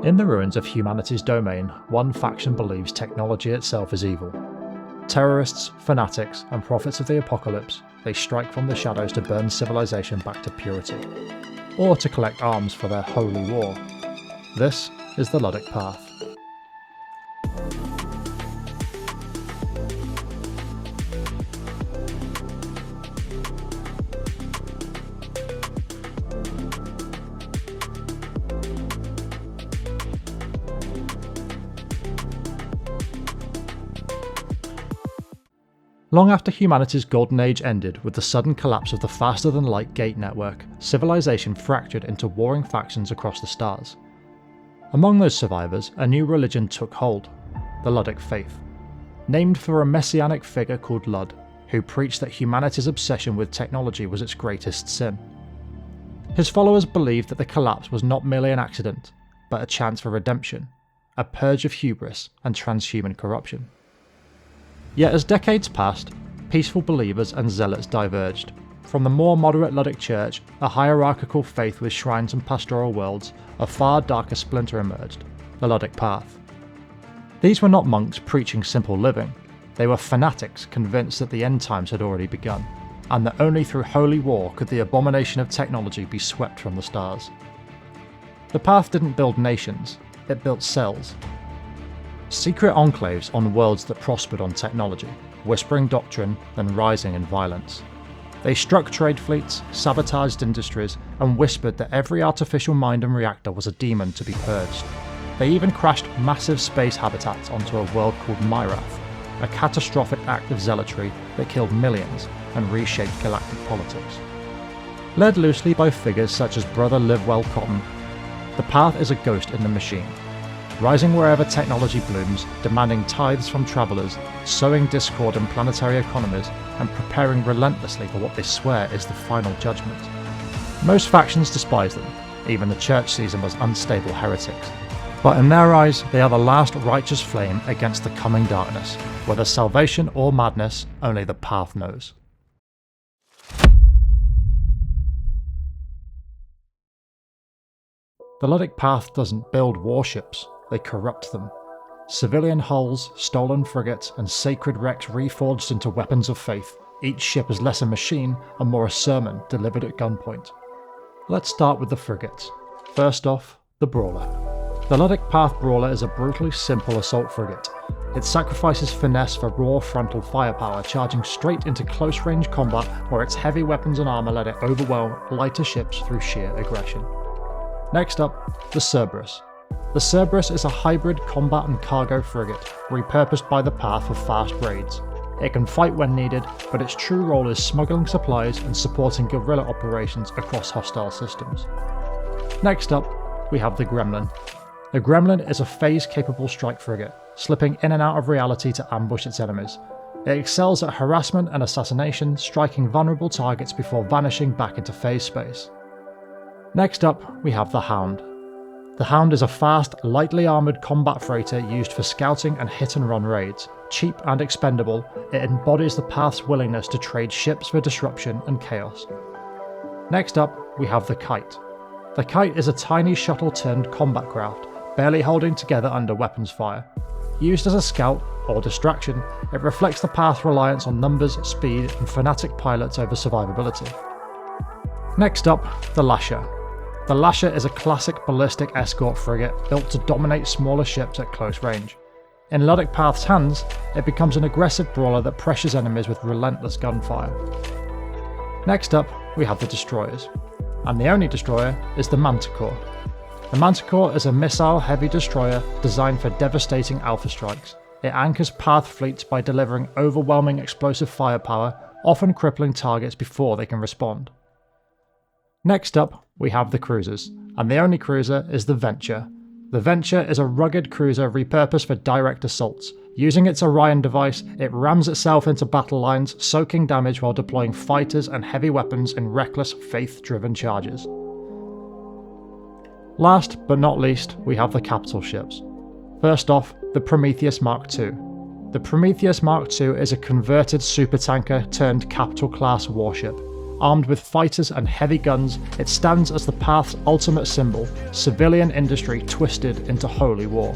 In the ruins of humanity's domain, one faction believes technology itself is evil. Terrorists, fanatics, and prophets of the apocalypse, they strike from the shadows to burn civilization back to purity, or to collect arms for their holy war. This is the Luddic Path. Long after humanity's golden age ended with the sudden collapse of the faster-than-light gate network, civilization fractured into warring factions across the stars. Among those survivors, a new religion took hold, the Luddic Faith, named for a messianic figure called Lud, who preached that humanity's obsession with technology was its greatest sin. His followers believed that the collapse was not merely an accident, but a chance for redemption, a purge of hubris and transhuman corruption. Yet as decades passed, peaceful believers and zealots diverged. From the more moderate Luddic Church, a hierarchical faith with shrines and pastoral worlds, a far darker splinter emerged, the Luddic Path. These were not monks preaching simple living, they were fanatics convinced that the end times had already begun, and that only through holy war could the abomination of technology be swept from the stars. The Path didn't build nations, it built cells. Secret enclaves on worlds that prospered on technology, whispering doctrine, then rising in violence. They struck trade fleets, sabotaged industries, and whispered that every artificial mind and reactor was a demon to be purged. They even crashed massive space habitats onto a world called Myrath, a catastrophic act of zealotry that killed millions and reshaped galactic politics. Led loosely by figures such as Brother Livewell Cotton, the Path is a ghost in the machine, rising wherever technology blooms, demanding tithes from travellers, sowing discord in planetary economies, and preparing relentlessly for what they swear is the final judgment. Most factions despise them, even the Church sees them as unstable heretics. But in their eyes, they are the last righteous flame against the coming darkness. Whether salvation or madness, only the Path knows. The Luddic Path doesn't build warships, they corrupt them. Civilian hulls, stolen frigates, and sacred wrecks reforged into weapons of faith. Each ship is less a machine and more a sermon delivered at gunpoint. Let's start with the frigates. First off, the Brawler. The Luddic Path Brawler is a brutally simple assault frigate. It sacrifices finesse for raw frontal firepower, charging straight into close-range combat where its heavy weapons and armour let it overwhelm lighter ships through sheer aggression. Next up, the Cerberus. The Cerberus is a hybrid combat and cargo frigate, repurposed by the Path for fast raids. It can fight when needed, but its true role is smuggling supplies and supporting guerrilla operations across hostile systems. Next up, we have the Gremlin. The Gremlin is a phase-capable strike frigate, slipping in and out of reality to ambush its enemies. It excels at harassment and assassination, striking vulnerable targets before vanishing back into phase space. Next up, we have the Hound. The Hound is a fast, lightly armoured combat freighter used for scouting and hit-and-run raids. Cheap and expendable, it embodies the Path's willingness to trade ships for disruption and chaos. Next up, we have the Kite. The Kite is a tiny shuttle-turned combat craft, barely holding together under weapons fire. Used as a scout or distraction, it reflects the Path's reliance on numbers, speed, and fanatic pilots over survivability. Next up, the Lasher. The Lasher is a classic ballistic escort frigate built to dominate smaller ships at close range. In Luddic Path's hands, it becomes an aggressive brawler that pressures enemies with relentless gunfire. Next up, we have the Destroyers. And the only destroyer is the Manticore. The Manticore is a missile-heavy destroyer designed for devastating alpha strikes. It anchors Path fleets by delivering overwhelming explosive firepower, often crippling targets before they can respond. Next up, we have the cruisers, and the only cruiser is the Venture. The Venture is a rugged cruiser repurposed for direct assaults. Using its Orion device, it rams itself into battle lines, soaking damage while deploying fighters and heavy weapons in reckless, faith-driven charges. Last but not least, we have the capital ships. First off, the Prometheus Mark II. The Prometheus Mark II is a converted supertanker turned capital class warship. Armed with fighters and heavy guns, it stands as the Path's ultimate symbol, civilian industry twisted into holy war.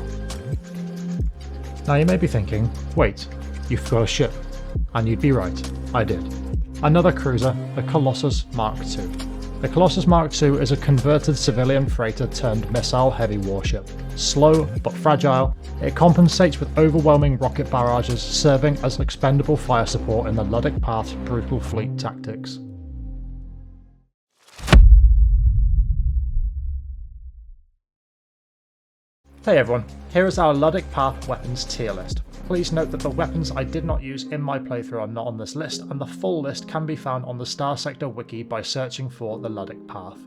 Now you may be thinking, wait, you've got a ship. And you'd be right, I did. Another cruiser, the Colossus Mark II. The Colossus Mark II is a converted civilian freighter turned missile-heavy warship. Slow but fragile, it compensates with overwhelming rocket barrages, serving as expendable fire support in the Luddic Path's brutal fleet tactics. Hey everyone, here is our Luddic Path weapons tier list. Please note that the weapons I did not use in my playthrough are not on this list, and the full list can be found on the Starsector wiki by searching for the Luddic Path.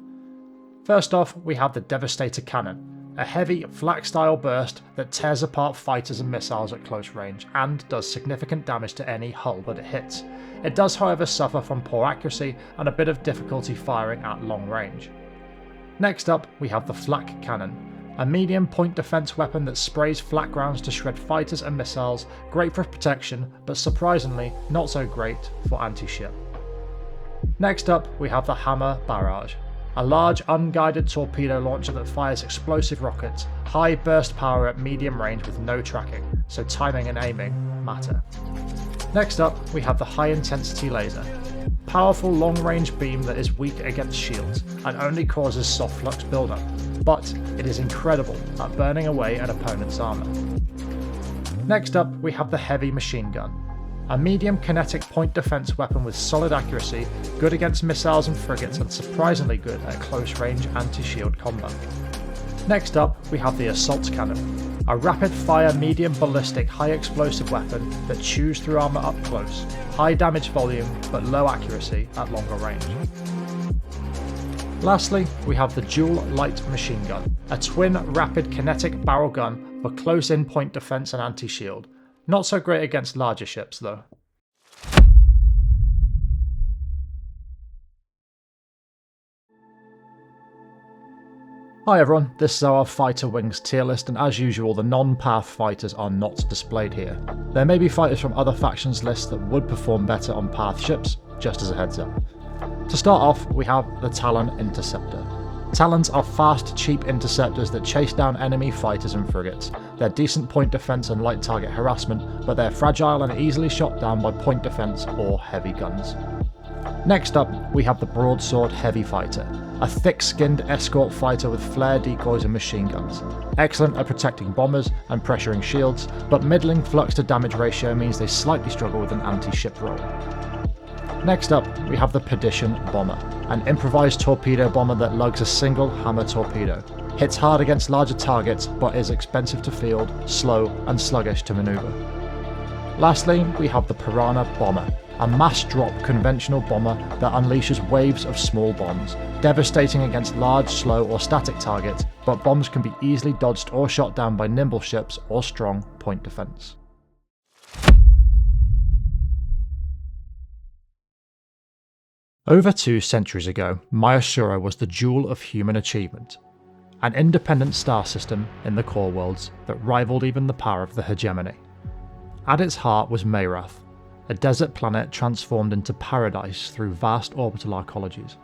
First off, we have the Devastator Cannon, a heavy, flak-style burst that tears apart fighters and missiles at close range, and does significant damage to any hull that it hits. It does however suffer from poor accuracy and a bit of difficulty firing at long range. Next up, we have the Flak Cannon, a medium point defense weapon that sprays flak rounds to shred fighters and missiles, great for protection, but surprisingly not so great for anti-ship. Next up, we have the Hammer Barrage, a large unguided torpedo launcher that fires explosive rockets, high burst power at medium range with no tracking, so timing and aiming matter. Next up, we have the High Intensity Laser, powerful long-range beam that is weak against shields and only causes soft flux buildup, but it is incredible at burning away an opponent's armour. Next up, we have the Heavy Machine Gun, a medium kinetic point defense weapon with solid accuracy, good against missiles and frigates, and surprisingly good at close-range anti-shield combat. Next up, we have the Assault Cannon, a rapid-fire medium ballistic high explosive weapon that chews through armour up close, high damage volume but low accuracy at longer range. Lastly, we have the Dual Light Machine Gun, a twin rapid kinetic barrel gun for close-in point defense and anti-shield. Not so great against larger ships though. Hi everyone, this is our fighter wings tier list, and as usual the non-path fighters are not displayed here. There may be fighters from other factions lists that would perform better on path ships, just as a heads up. To start off, we have the Talon Interceptor. Talons are fast, cheap interceptors that chase down enemy fighters and frigates. They're decent point defense and light target harassment, but they're fragile and easily shot down by point defense or heavy guns. Next up, we have the Broadsword Heavy Fighter, a thick-skinned escort fighter with flare decoys and machine guns. Excellent at protecting bombers and pressuring shields, but middling flux to damage ratio means they slightly struggle with an anti-ship role. Next up, we have the Perdition Bomber, an improvised torpedo bomber that lugs a single hammer torpedo. Hits hard against larger targets, but is expensive to field, slow, and sluggish to maneuver. Lastly, we have the Piranha Bomber, a mass-drop conventional bomber that unleashes waves of small bombs, devastating against large, slow, or static targets, but bombs can be easily dodged or shot down by nimble ships or strong point defense. Over 2 centuries ago, Myasura was the jewel of human achievement, an independent star system in the core worlds that rivaled even the power of the hegemony. At its heart was Mayrath, a desert planet transformed into paradise through vast orbital arcologies.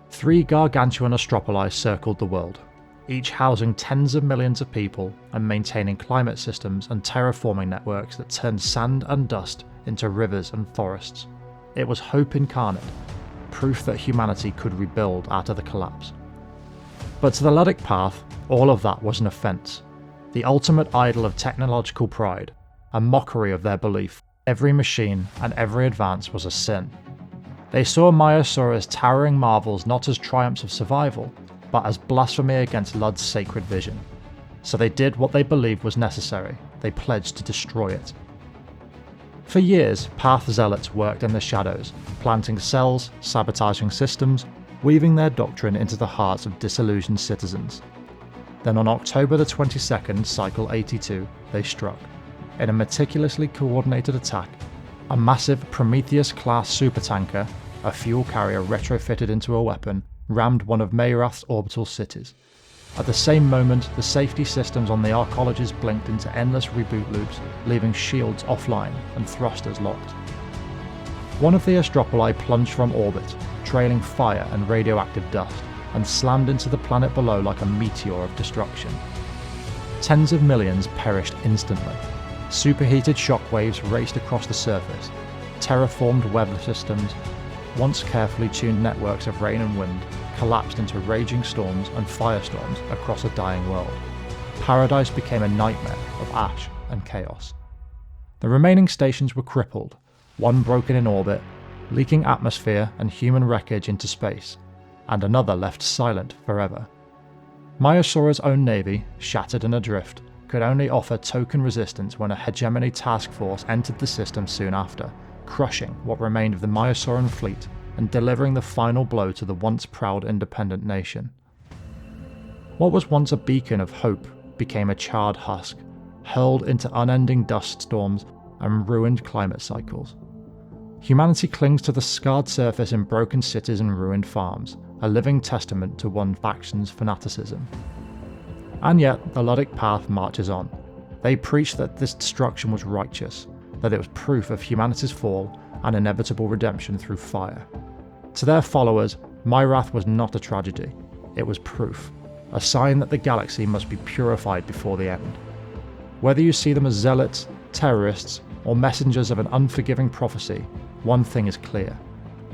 3 gargantuan astropoli circled the world, each housing tens of millions of people and maintaining climate systems and terraforming networks that turned sand and dust into rivers and forests. It was hope incarnate, proof that humanity could rebuild after the collapse. But to the Luddic Path, all of that was an offence, the ultimate idol of technological pride, a mockery of their belief. Every machine and every advance was a sin. They saw Myasura's towering marvels not as triumphs of survival, but as blasphemy against Lud's sacred vision. So they did what they believed was necessary. They pledged to destroy it. For years, Path zealots worked in the shadows, planting cells, sabotaging systems, weaving their doctrine into the hearts of disillusioned citizens. Then on October the 22nd, Cycle 82, they struck. In a meticulously coordinated attack, a massive Prometheus-class supertanker, a fuel carrier retrofitted into a weapon, rammed one of Mayrath's orbital cities. At the same moment, the safety systems on the arcologies blinked into endless reboot loops, leaving shields offline and thrusters locked. One of the Astropoli plunged from orbit, trailing fire and radioactive dust, and slammed into the planet below like a meteor of destruction. Tens of millions perished instantly. Superheated shockwaves raced across the surface. Terraformed weather systems, once carefully tuned networks of rain and wind, collapsed into raging storms and firestorms across a dying world. Paradise became a nightmare of ash and chaos. The remaining stations were crippled, one broken in orbit, leaking atmosphere and human wreckage into space, and another left silent forever. Myosora's own navy, shattered and adrift, could only offer token resistance when a hegemony task force entered the system soon after, crushing what remained of the Myosoran fleet and delivering the final blow to the once proud independent nation. What was once a beacon of hope became a charred husk, hurled into unending dust storms and ruined climate cycles. Humanity clings to the scarred surface in broken cities and ruined farms, a living testament to one faction's fanaticism. And yet, the Luddic Path marches on. They preach that this destruction was righteous, that it was proof of humanity's fall and inevitable redemption through fire. To their followers, my wrath was not a tragedy, it was proof, a sign that the galaxy must be purified before the end. Whether you see them as zealots, terrorists, or messengers of an unforgiving prophecy, one thing is clear.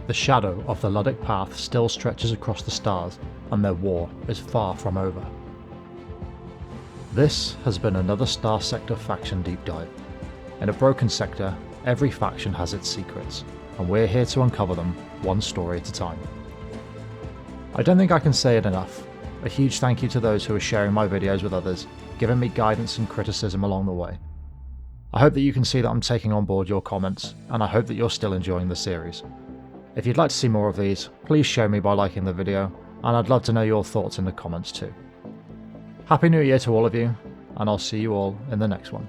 The shadow of the Luddic Path still stretches across the stars, and their war is far from over. This has been another Starsector faction deep dive. In a broken sector, every faction has its secrets, and we're here to uncover them one story at a time. I don't think I can say it enough. A huge thank you to those who are sharing my videos with others, giving me guidance and criticism along the way. I hope that you can see that I'm taking on board your comments, and I hope that you're still enjoying the series. If you'd like to see more of these, please show me by liking the video, and I'd love to know your thoughts in the comments too. Happy New Year to all of you, and I'll see you all in the next one.